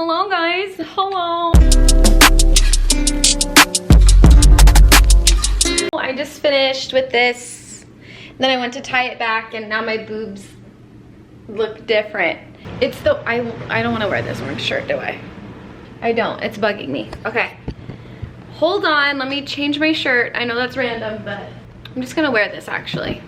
Hello guys, hello. I just finished with this, then I went to tie it back and now my boobs look different. It's the, I don't want to wear this orange shirt, do I? I don't, it's bugging me. Okay, hold on, let me change my shirt. I know that's random, but I'm just gonna wear this actually.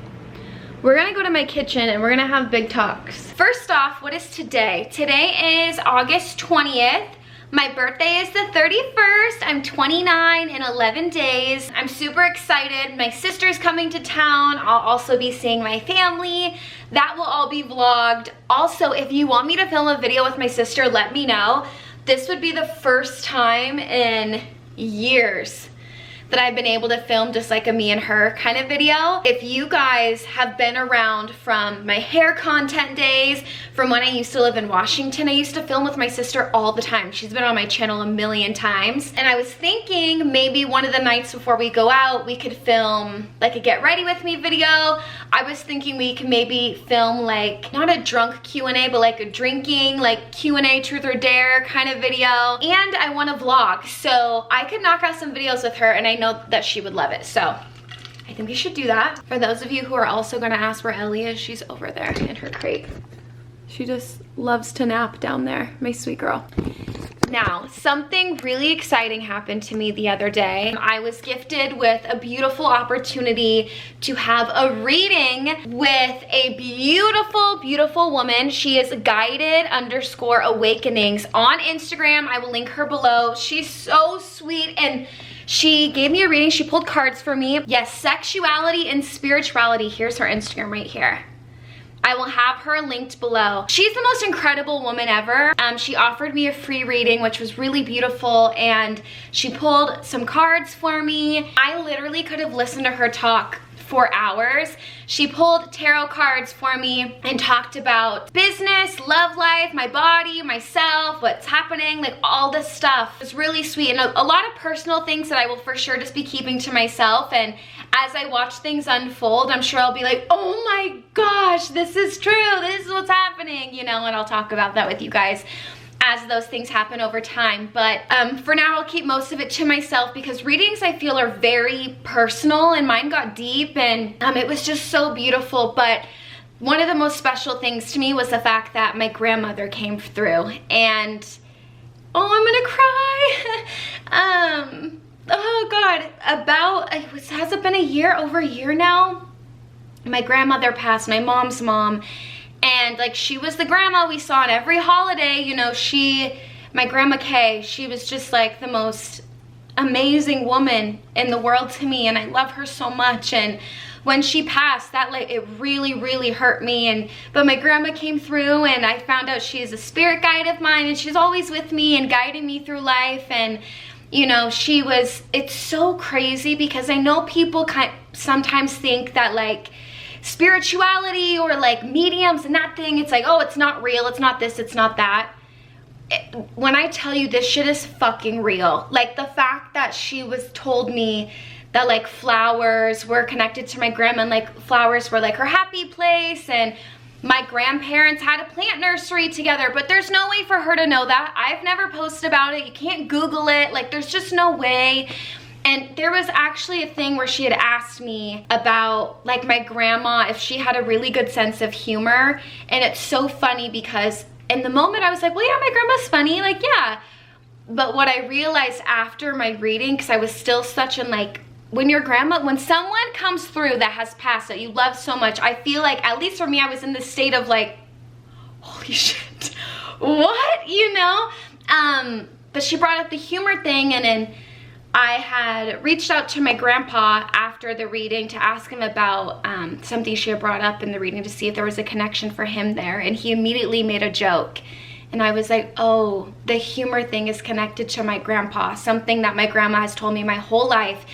We're gonna go to my kitchen and we're gonna have big talks. First off, what is today? Today is August 20th. My birthday is the 31st. I'm 29 in 11 days. I'm super excited. My sister's coming to town. I'll also be seeing my family. That will all be vlogged. Also, if you want me to film a video with my sister, let me know. This would be the first time in years that I've been able to film just like a me and her kind of video. If you guys have been around from my hair content days, from when I used to live in Washington, I used to film with my sister all the time. She's been on my channel a million times. And I was thinking maybe one of the nights before we go out, we could film like a get ready with me video. I was thinking we could maybe film like, not a drunk Q&A, but like a drinking, like Q&A truth or dare kind of video. And I want to vlog, so I could knock out some videos with her and I know that she would love it. So I think we should do that. For those of you who are also gonna ask where Ellie is, she's over there in her crate. She just loves to nap down there, my sweet girl. Now, something really exciting happened to me the other day. I was gifted with a beautiful opportunity to have a reading with a beautiful, beautiful woman. She is guided_awakenings on Instagram. I will link her below. She's so sweet and she gave me a reading. She pulled cards for me. Yes, sexuality and spirituality. Here's her Instagram right here. I will have her linked below. She's the most incredible woman ever. She offered me a free reading, which was really beautiful, and she pulled some cards for me. I literally could have listened to her talk for hours. She pulled tarot cards for me and talked about business, love life, my body, myself, what's happening, like all this stuff. It was really sweet and a lot of personal things that I will for sure just be keeping to myself. And as I watch things unfold, I'm sure I'll be like, oh my gosh, this is true. This is what's happening, you know, and I'll talk about that with you guys as those things happen over time. But for now, I'll keep most of it to myself because readings I feel are very personal and mine got deep and it was just so beautiful. But one of the most special things to me was the fact that my grandmother came through and, oh, I'm gonna cry. Oh God, has it been a year, over a year now? My grandmother passed, my mom's mom. And like she was the grandma we saw on every holiday, you know, my grandma Kay, she was just like the most amazing woman in the world to me and I love her so much. And when she passed, that like it really, really hurt me. But my grandma came through and I found out she is a spirit guide of mine and she's always with me and guiding me through life. And you know, it's so crazy because I know people sometimes think that like spirituality or like mediums and that thing, it's like, oh, it's not real, it's not this, it's not that. When I tell you this shit is fucking real, like the fact that she told me that like flowers were connected to my grandma and like flowers were like her happy place and my grandparents had a plant nursery together, but there's no way for her to know that. I've never posted about it. You can't Google it. Like there's just no way. And there was actually a thing where she had asked me about like my grandma, if she had a really good sense of humor. And it's so funny because in the moment I was like, well, yeah, my grandma's funny. Like, yeah. But what I realized after my reading, because I was still such in like, when someone comes through that has passed that you love so much, I feel like, at least for me, I was in this state of like, holy shit, what, you know? But she brought up the humor thing and then I had reached out to my grandpa after the reading to ask him about something she had brought up in the reading to see if there was a connection for him there. And he immediately made a joke. And I was like, oh, the humor thing is connected to my grandpa. Something that my grandma has told me my whole life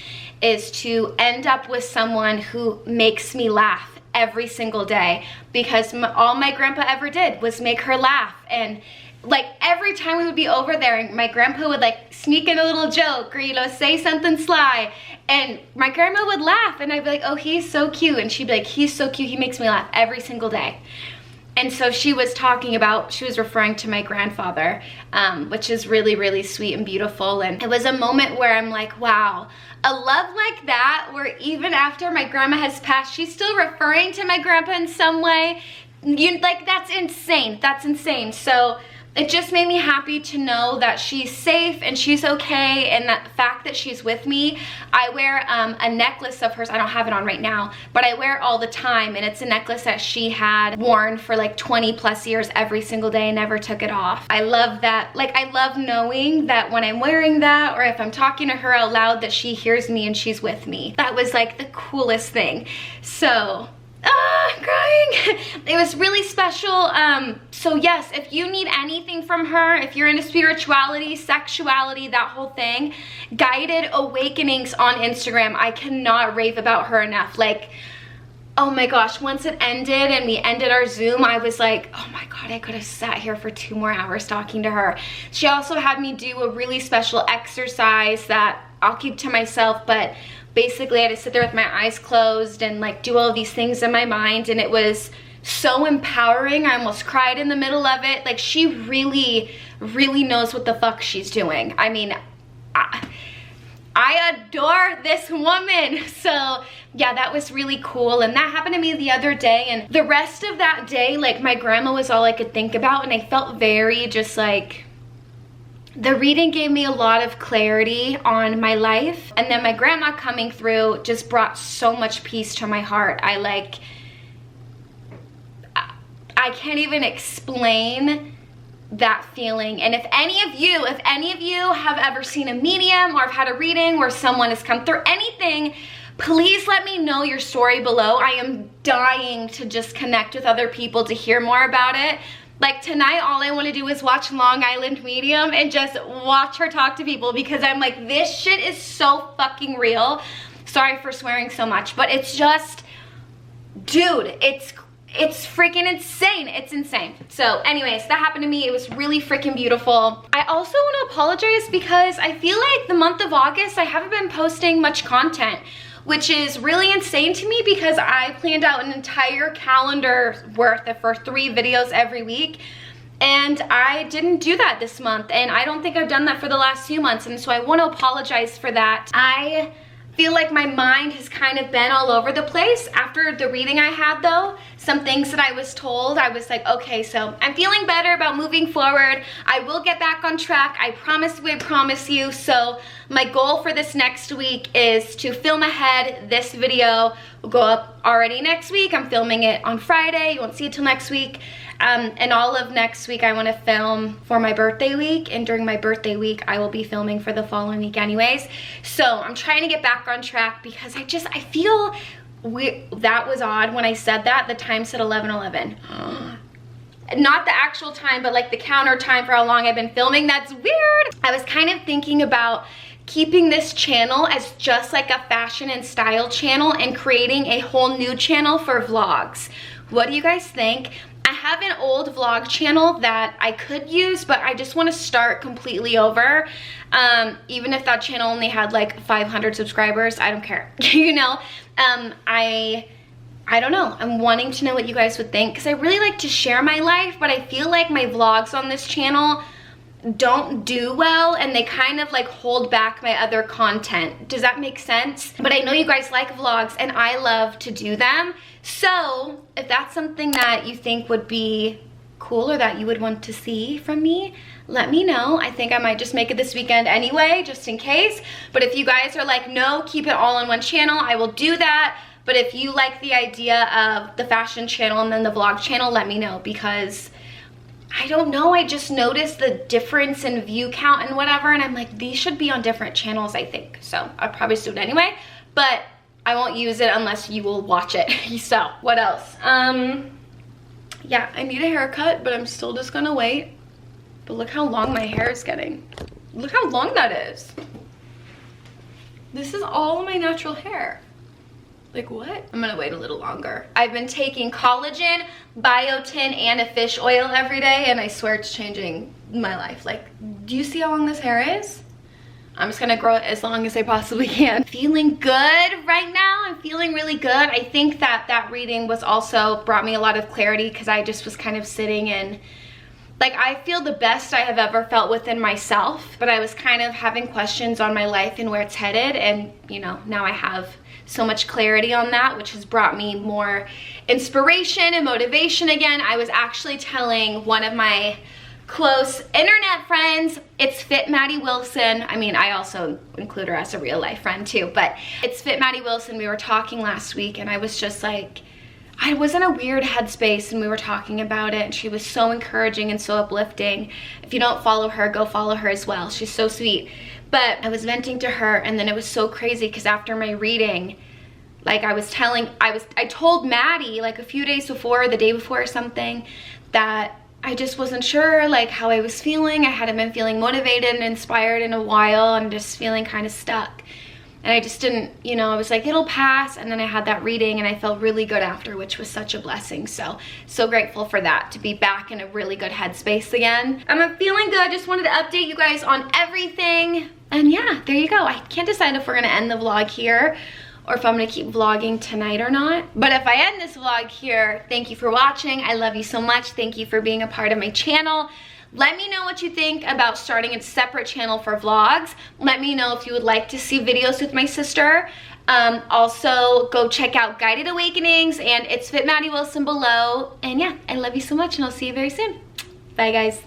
is to end up with someone who makes me laugh every single day. Because all my grandpa ever did was make her laugh. And like every time we would be over there, my grandpa would like sneak in a little joke or, you know, say something sly. And my grandma would laugh and I'd be like, oh, he's so cute. And she'd be like, he's so cute. He makes me laugh every single day. And so she was referring to my grandfather, which is really, really sweet and beautiful. And it was a moment where I'm like, wow, a love like that, where even after my grandma has passed, she's still referring to my grandpa in some way. Like, that's insane. That's insane. So it just made me happy to know that she's safe and she's okay, and that the fact that she's with me. I wear a necklace of hers. I don't have it on right now, but I wear it all the time, and it's a necklace that she had worn for like 20 plus years every single day and never took it off. I love that. Like, I love knowing that when I'm wearing that, or if I'm talking to her out loud, that she hears me and she's with me. That was like the coolest thing. So I'm crying. It was really special. So yes, if you need anything from her, if you're into spirituality, sexuality, that whole thing, Guided Awakenings on Instagram. I cannot rave about her enough. Like, oh my gosh, once it ended and we ended our Zoom, I was like, oh my God, I could have sat here for 2 more hours talking to her. She also had me do a really special exercise that I'll keep to myself, but basically I had to sit there with my eyes closed and like do all of these things in my mind, and it was so empowering. I almost cried in the middle of it. Like, she really, really knows what the fuck she's doing. I mean, I adore this woman. So yeah, that was really cool. And that happened to me the other day, and the rest of that day, like, my grandma was all I could think about, and I felt very just like, the reading gave me a lot of clarity on my life, and then my grandma coming through just brought so much peace to my heart. I can't even explain that feeling. And if any of you have ever seen a medium or have had a reading where someone has come through anything, please let me know your story below. I am dying to just connect with other people to hear more about it. Like, tonight, all I want to do is watch Long Island Medium and just watch her talk to people, because I'm like, this shit is so fucking real. Sorry for swearing so much, but it's just, dude, it's freaking insane. It's insane. So anyways, that happened to me. It was really freaking beautiful. I also want to apologize because I feel like the month of August, I haven't been posting much content, which is really insane to me because I planned out an entire calendar worth for 3 videos every week, and I didn't do that this month, and I don't think I've done that for the last few months, and so I want to apologize for that. I feel like my mind has kind of been all over the place after the reading I had, though. Some things that I was told, I was like, okay, so I'm feeling better about moving forward. I will get back on track. I promise you. So my goal for this next week is to film ahead. This video will go up already next week. I'm filming it on Friday. You won't see it till next week. And all of next week I want to film for my birthday week, and during my birthday week I will be filming for the following week anyways. So I'm trying to get back on track because I feel that was odd when I said that. The time said 11:11. Not the actual time, but like the counter time for how long I've been filming. That's weird. I was kind of thinking about keeping this channel as just like a fashion and style channel and creating a whole new channel for vlogs. What do you guys think? I have an old vlog channel that I could use, but I just want to start completely over. Even if that channel only had like 500 subscribers, I don't care. You know, I don't know. I'm wanting to know what you guys would think, because I really like to share my life, but I feel like my vlogs on this channel don't do well, and they kind of like hold back my other content. Does that make sense? But I know you guys like vlogs, and I love to do them. So if that's something that you think would be cool or that you would want to see from me, let me know. I think I might just make it this weekend anyway, just in case. But if you guys are like, no, keep it all on one channel, I will do that. But if you like the idea of the fashion channel and then the vlog channel, let me know, because I don't know, I just noticed the difference in view count and whatever, and I'm like, these should be on different channels, I think. So I'll probably do it anyway, but I won't use it unless you will watch it. So what else? Yeah, I need a haircut, but I'm still just gonna wait. But look how long my hair is getting. Look how long that is. This is all my natural hair. Like, what? I'm gonna wait a little longer. I've been taking collagen, biotin, and a fish oil every day, and I swear it's changing my life. Like, do you see how long this hair is? I'm just gonna grow it as long as I possibly can. Feeling good right now. I'm feeling really good. I think that reading was also brought me a lot of clarity because I just was kind of sitting in, like, I feel the best I have ever felt within myself, but I was kind of having questions on my life and where it's headed, and you know, now I have so much clarity on that, which has brought me more inspiration and motivation again. I was actually telling one of my close internet friends, it's Fit Maddie Wilson. I mean, I also include her as a real life friend too, but it's Fit Maddie Wilson. We were talking last week and I was just like, I was in a weird headspace and we were talking about it, and she was so encouraging and so uplifting. If you don't follow her, go follow her as well. She's so sweet. But I was venting to her, and then it was so crazy because after my reading, like I told Maddie like a few days before, the day before or something, that I just wasn't sure like how I was feeling. I hadn't been feeling motivated and inspired in a while, and just feeling kind of stuck. And I just didn't, you know, I was like, it'll pass. And then I had that reading and I felt really good after, which was such a blessing. So grateful for that, to be back in a really good headspace again. I'm feeling good. Just wanted to update you guys on everything. And yeah, there you go. I can't decide if we're gonna end the vlog here or if I'm gonna keep vlogging tonight or not. But if I end this vlog here, thank you for watching. I love you so much. Thank you for being a part of my channel. Let me know what you think about starting a separate channel for vlogs. Let me know if you would like to see videos with my sister. Also, go check out Guided Awakenings and It's Fit Maddie Wilson below. And yeah, I love you so much, and I'll see you very soon. Bye, guys.